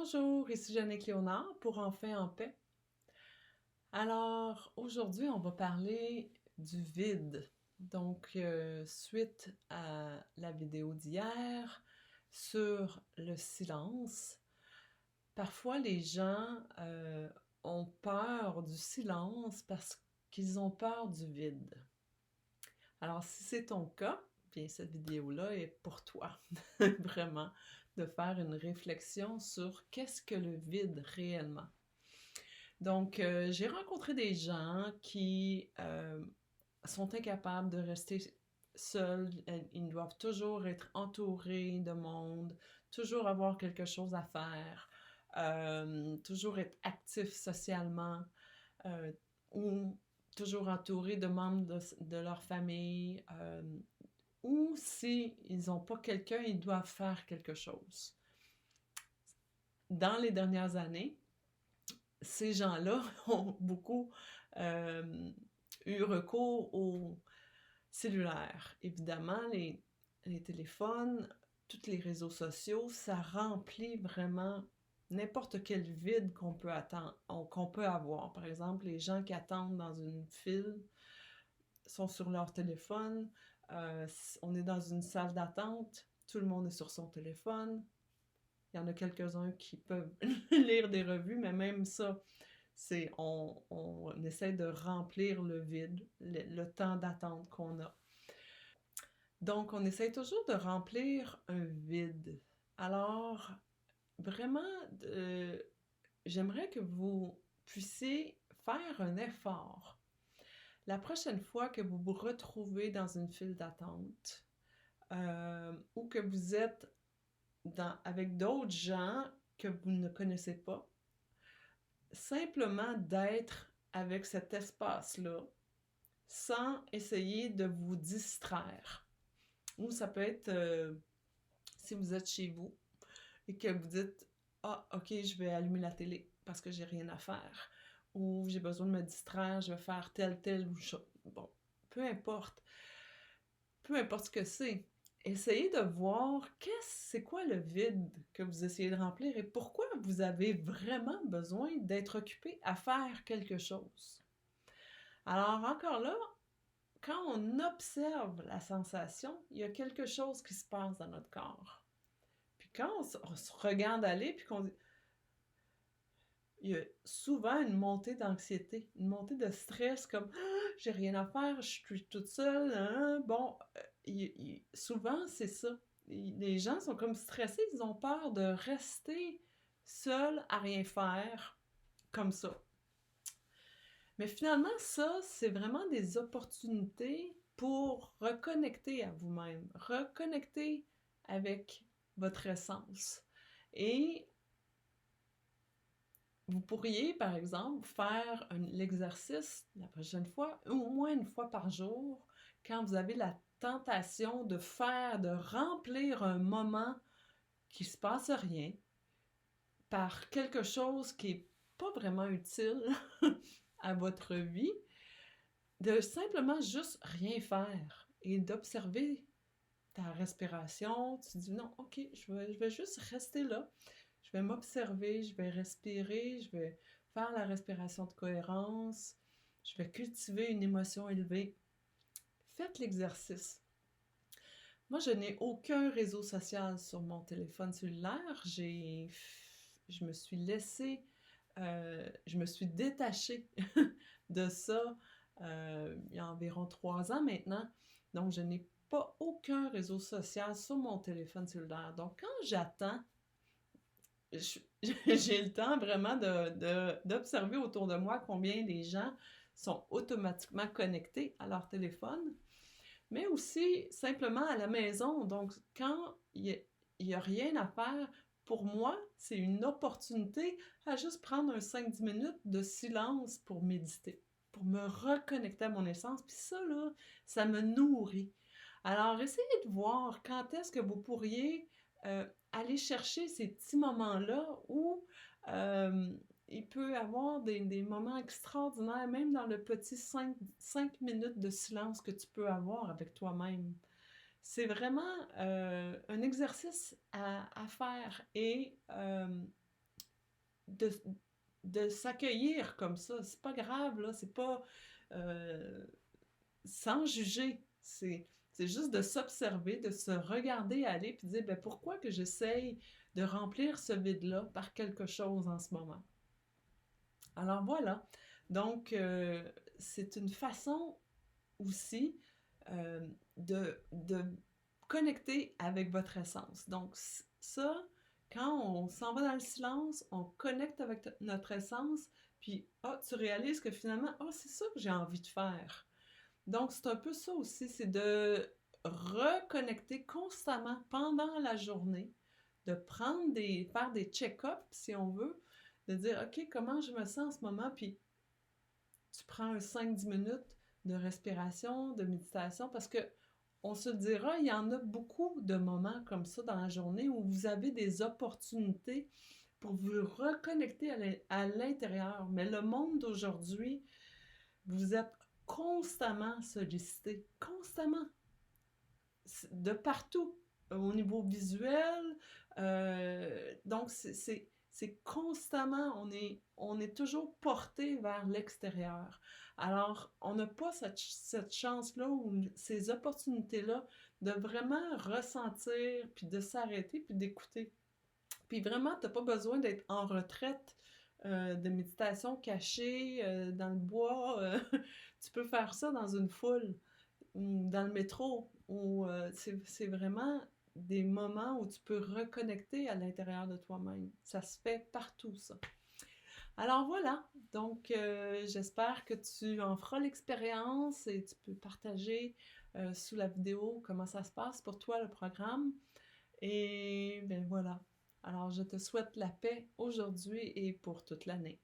Bonjour, ici Jeannick Léonard pour Enfin en paix. Alors, aujourd'hui, on va parler du vide. Donc, suite à la vidéo d'hier sur le silence, parfois les gens ont peur du silence parce qu'ils ont peur du vide. Alors, si c'est ton cas, bien cette vidéo-là est pour toi, vraiment, de faire une réflexion sur qu'est-ce que le vide réellement. Donc, j'ai rencontré des gens qui sont incapables de rester seuls. Ils doivent toujours être entourés de monde, toujours avoir quelque chose à faire, toujours être actifs socialement, euh, ou toujours entourés de membres de leur famille, ou si ils n'ont pas quelqu'un, ils doivent faire quelque chose. Dans les dernières années, ces gens-là ont beaucoup eu recours au cellulaire. Évidemment, les téléphones, tous les réseaux sociaux, ça remplit vraiment n'importe quel vide qu'on peut attendre, qu'on peut avoir. Par exemple, les gens qui attendent dans une file sont sur leur téléphone. On est dans une salle d'attente, tout le monde est sur son téléphone. Il y en a quelques-uns qui peuvent lire des revues, mais même ça, on essaie de remplir le vide, le temps d'attente qu'on a. Donc, on essaie toujours de remplir un vide. Alors, vraiment, j'aimerais que vous puissiez faire un effort. La prochaine fois que vous vous retrouvez dans une file d'attente, ou que vous êtes avec d'autres gens que vous ne connaissez pas, simplement d'être avec cet espace-là, sans essayer de vous distraire. Ou ça peut être si vous êtes chez vous et que vous dites ah, ok, je vais allumer la télé parce que j'ai rien à faire. Ou j'ai besoin de me distraire, je vais faire telle ou chose. Bon, peu importe. Peu importe ce que c'est. Essayez de voir c'est quoi le vide que vous essayez de remplir et pourquoi vous avez vraiment besoin d'être occupé à faire quelque chose. Alors encore là, quand on observe la sensation, il y a quelque chose qui se passe dans notre corps. Puis quand on se regarde aller, puis qu'on dit, il y a souvent une montée d'anxiété, une montée de stress, comme j'ai rien à faire, je suis toute seule. Hein? Bon, souvent c'est ça. Les gens sont comme stressés, ils ont peur de rester seuls à rien faire, comme ça. Mais finalement, ça, c'est vraiment des opportunités pour reconnecter à vous-même, reconnecter avec votre essence. Et vous pourriez, par exemple, faire l'exercice la prochaine fois, au moins une fois par jour, quand vous avez la tentation de remplir un moment qui se passe rien par quelque chose qui est pas vraiment utile à votre vie, de simplement juste rien faire et d'observer ta respiration. Tu dis non, ok, je vais juste rester là. Je vais m'observer, je vais respirer, je vais faire la respiration de cohérence, je vais cultiver une émotion élevée. Faites l'exercice. Moi, je n'ai aucun réseau social sur mon téléphone cellulaire. Je me suis laissée, je me suis détachée de ça il y a environ 3 ans maintenant. Donc, je n'ai pas aucun réseau social sur mon téléphone cellulaire. Donc, quand j'attends, j'ai le temps vraiment d'observer autour de moi combien les gens sont automatiquement connectés à leur téléphone, mais aussi simplement à la maison. Donc, quand il y a rien à faire, pour moi, c'est une opportunité à juste prendre un 5-10 minutes de silence pour méditer, pour me reconnecter à mon essence. Puis ça, là, ça me nourrit. Alors, essayez de voir quand est-ce que vous pourriez aller chercher ces petits moments-là où il peut y avoir des moments extraordinaires, même dans le petit 5 minutes de silence que tu peux avoir avec toi-même. C'est vraiment un exercice à faire et de, de s'accueillir comme ça. C'est pas grave, là, c'est pas sans juger. C'est juste de s'observer, de se regarder aller, puis de dire, ben pourquoi que j'essaye de remplir ce vide-là par quelque chose en ce moment? Alors voilà. Donc, c'est une façon aussi de connecter avec votre essence. Donc, ça, quand on s'en va dans le silence, on connecte avec notre essence, puis tu réalises que finalement, c'est ça que j'ai envie de faire. Donc, c'est un peu ça aussi, c'est de reconnecter constamment pendant la journée, de faire des check-ups, si on veut, de dire, OK, comment je me sens en ce moment, puis tu prends un 5-10 minutes de respiration, de méditation, parce que on se dira, il y en a beaucoup de moments comme ça dans la journée où vous avez des opportunités pour vous reconnecter à l'intérieur. Mais le monde d'aujourd'hui, vous êtes constamment sollicité, constamment, de partout, au niveau visuel. Donc, c'est constamment, on est toujours porté vers l'extérieur. Alors, on n'a pas cette chance-là ou ces opportunités-là de vraiment ressentir, puis de s'arrêter, puis d'écouter. Puis vraiment, tu n'as pas besoin d'être en retraite de méditation cachée dans le bois. Tu peux faire ça dans une foule ou dans le métro. Ou c'est vraiment des moments où tu peux reconnecter à l'intérieur de toi-même. Ça se fait partout, ça. Alors voilà, donc j'espère que tu en feras l'expérience et tu peux partager sous la vidéo comment ça se passe pour toi le programme. Et ben voilà. Alors je te souhaite la paix aujourd'hui et pour toute l'année.